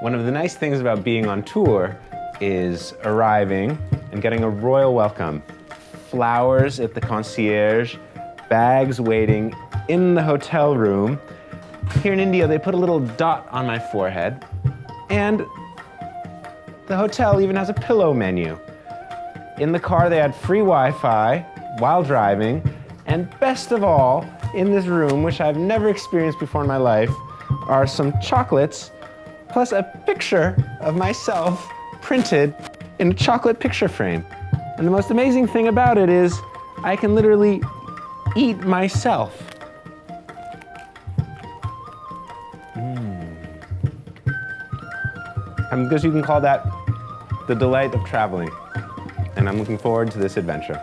One of the nice things about being on tour is arriving and getting a royal welcome. Flowers at the concierge, bags waiting in the hotel room. Here in India, they put a little dot on my forehead, and the hotel even has a pillow menu. In the car, they had free Wi-Fi while driving, and best of all, in this room, which I've never experienced before in my life, are some chocolates, plus a picture of myself printed in a chocolate picture frame. And the most amazing thing about it is I can literally eat myself. I guess you can call that the delight of traveling. And I'm looking forward to this adventure.